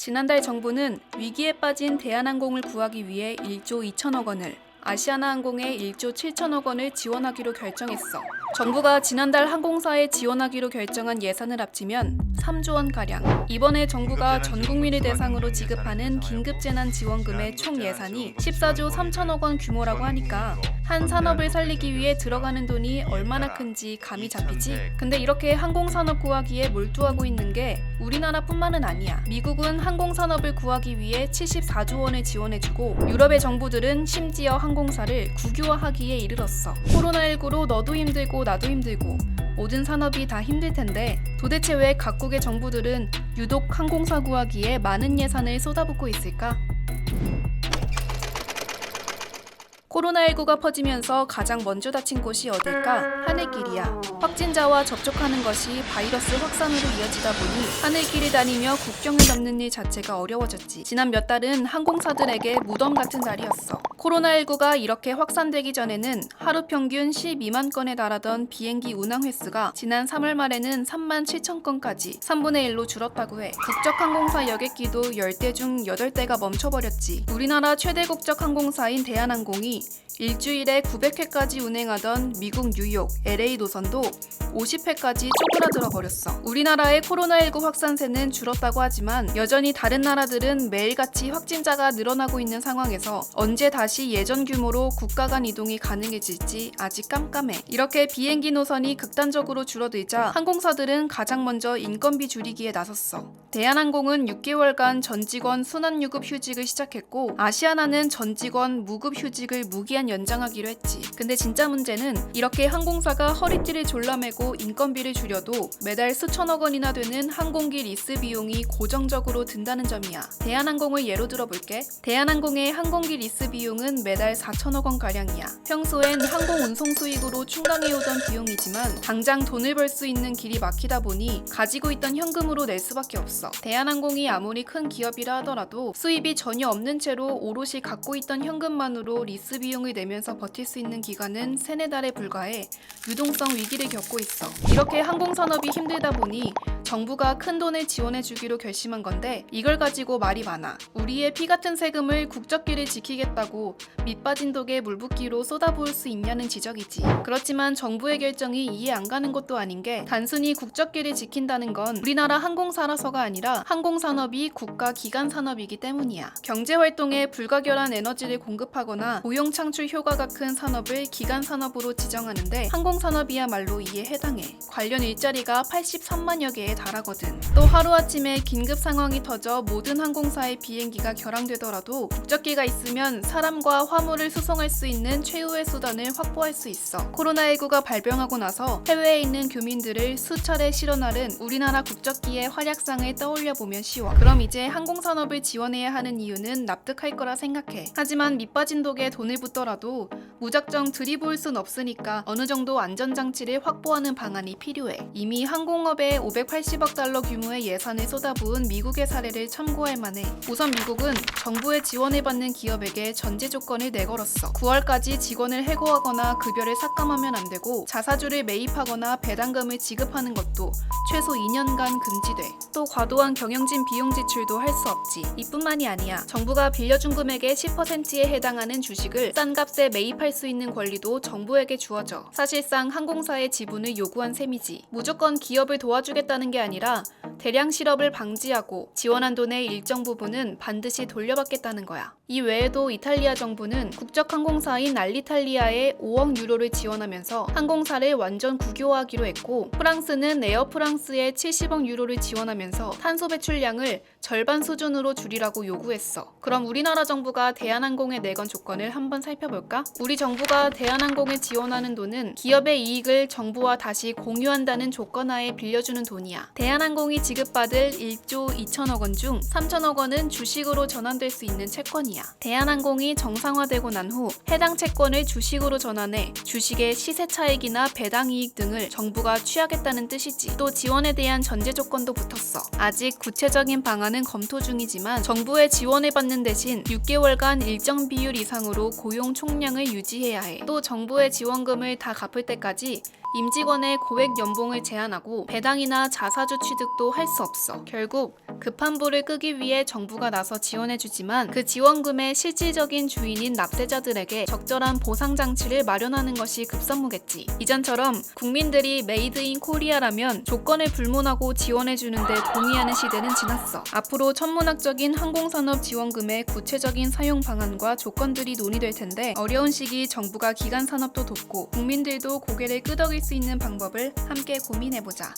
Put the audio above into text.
지난달 정부는 위기에 빠진 대한항공을 구하기 위해 1조 2천억 원을, 아시아나항공에 1조 7천억 원을 지원하기로 결정했어. 정부가 지난달 항공사에 지원하기로 결정한 예산을 합치면 3조 원가량. 이번에 정부가 전 국민을 대상으로 지급하는 긴급재난지원금의 총 예산이 14조 3천억 원 규모라고 하니까 한 산업을 살리기 위해 들어가는 돈이 얼마나 큰지 감이 잡히지? 근데 이렇게 항공산업 구하기에 몰두하고 있는 게 우리나라뿐만은 아니야. 미국은 항공산업을 구하기 위해 74조 원을 지원해주고 유럽의 정부들은 심지어 항공사를 국유화하기에 이르렀어. 코로나19로 너도 힘들고 나도 힘들고 모든 산업이 다 힘들 텐데 도대체 왜 각국의 정부들은 유독 항공사 구하기에 많은 예산을 쏟아붓고 있을까? 코로나19가 퍼지면서 가장 먼저 다친 곳이 어딜까? 하늘길이야. 확진자와 접촉하는 것이 바이러스 확산으로 이어지다 보니 하늘길을 다니며 국경을 넘는 일 자체가 어려워졌지. 지난 몇 달은 항공사들에게 무덤 같은 달이었어. 코로나19가 이렇게 확산되기 전에는 하루 평균 12만 건에 달하던 비행기 운항 횟수가 지난 3월 말에는 3만 7천 건까지 3분의 1로 줄었다고 해. 국적 항공사 여객기도 10대 중 8대가 멈춰버렸지. 우리나라 최대 국적 항공사인 대한항공이 일주일에 900회까지 운행하던 미국 뉴욕, LA 노선도 50회까지 쪼그라들어 버렸어. 우리나라의 코로나19 확산세는 줄었다고 하지만 여전히 다른 나라들은 매일같이 확진자가 늘어나고 있는 상황에서 언제 다시 예전 규모로 국가 간 이동이 가능해질지 아직 깜깜해. 이렇게 비행기 노선이 극단적으로 줄어들자 항공사들은 가장 먼저 인건비 줄이기에 나섰어. 대한항공은 6개월간 전 직원 순환유급 휴직을 시작했고 아시아나는 전 직원 무급 휴직을 무기한 연장하기로 했지. 근데 진짜 문제는 이렇게 항공사가 허리띠를 졸라매고 인건비를 줄여도 매달 수천억 원이나 되는 항공기 리스 비용이 고정적으로 든다는 점이야. 대한항공을 예로 들어볼게. 대한항공의 항공기 리스 비용은 매달 4천억 원가량이야. 평소엔 항공 운송 수익으로 충당해오던 비용이지만 당장 돈을 벌 수 있는 길이 막히다 보니 가지고 있던 현금으로 낼 수밖에 없어. 대한항공이 아무리 큰 기업이라 하더라도 수입이 전혀 없는 채로 오롯이 갖고 있던 현금만으로 리스 비용을 내면서 버틸 수 있는 기간은 3-4달에 불과해 유동성 위기를 겪고 있어. 이렇게 항공산업이 힘들다 보니 정부가 큰 돈을 지원해주기로 결심한 건데 이걸 가지고 말이 많아. 우리의 피 같은 세금을 국적기를 지키겠다고 밑빠진 독에 물 붓기로 쏟아부을 수 있냐는 지적이지. 그렇지만 정부의 결정이 이해 안 가는 것도 아닌 게 단순히 국적기를 지킨다는 건 우리나라 항공사라서가 아니라 항공산업이 국가 기간 산업이기 때문이야. 경제활동에 불가결한 에너지를 공급하거나 고용 창출 효과가 큰 산업을 기간 산업으로 지정하는데 항공산업이야말로 이에 해당해. 관련 일자리가 83만여 개에 달하거든. 또 하루아침에 긴급 상황이 터져 모든 항공사의 비행기가 결항되더라도 국적기가 있으면 사람과 화물을 수송할 수 있는 최후의 수단을 확보할 수 있어. 코로나19가 발병하고 나서 해외에 있는 교민들을 수차례 실어나른 우리나라 국적기의 활약상을 떠올려 보면 쉬워. 그럼 이제 항공산업을 지원해야 하는 이유는 납득할 거라 생각해. 하지만 밑빠진 독에 돈을 붓더라도 무작정 들이부을 순 없으니까 어느 정도 안전장치를 확보하는 방안이 필요해. 이미 항공업에 580억 달러 규모의 예산을 쏟아부은 미국의 사례를 참고할 만해. 우선 미국은 정부의 지원을 받는 기업에게 전제 조건을 내걸었어. 9월까지 직원을 해고하거나 급여를 삭감하면 안 되고 자사주를 매입하거나 배당금을 지급하는 것도 최소 2년간 금지돼. 또 과도한 경영진 비용 지출도 할 수 없지. 이뿐만이 아니야. 정부가 빌려준 금액의 10%에 해당하는 주식을 싼 값에 매입할 수 있는 권리도 정부에게 주어져. 사실상 항공사의 지분을 요구한 셈이지. 무조건 기업을 도와주겠다는 게 아니라 대량 실업을 방지하고 지원한 돈의 일정 부분은 반드시 돌려받겠다는 거야. 이 외에도 이탈리아 정부는 국적 항공사인 알리탈리아에 5억 유로를 지원하면서 항공사를 완전 국유화하기로 했고 프랑스는 에어프랑스에 70억 유로를 지원하면서 탄소 배출량을 절반 수준으로 줄이라고 요구했어. 그럼 우리나라 정부가 대한항공에 내건 조건을 한번 살펴볼까? 우리 정부가 대한항공에 지원하는 돈은 기업의 이익을 정부와 다시 공유한다는 조건하에 빌려주는 돈이야. 대한항공이 지급받을 1조 2천억 원 중 3천억 원은 주식으로 전환될 수 있는 채권이야. 대한항공이 정상화되고 난 후 해당 채권을 주식으로 전환해 주식의 시세 차익이나 배당 이익 등을 정부가 취하겠다는 뜻이지. 또 지원에 대한 전제 조건도 붙었어. 아직 구체적인 방안은 검토 중이지만 정부의 지원을 받는 대신 6개월간 일정 비율 이상으로 고용 총량을 유지해야 해. 또 정부의 지원금을 다 갚을 때까지 임직원의 고액 연봉을 제한하고 배당이나 자사주 취득도 할 수 없어. 결국 급한 불을 끄기 위해 정부가 나서 지원해주지만 그 지원금의 실질적인 주인인 납세자들에게 적절한 보상 장치를 마련하는 것이 급선무겠지. 이전처럼 국민들이 메이드 인 코리아라면 조건을 불문하고 지원해주는데 동의하는 시대는 지났어. 앞으로 천문학적인 항공산업 지원금의 구체적인 사용 방안과 조건들이 논의될 텐데 어려운 시기 정부가 기간 산업도 돕고 국민들도 고개를 끄덕일 수 있는 방법을 함께 고민해보자.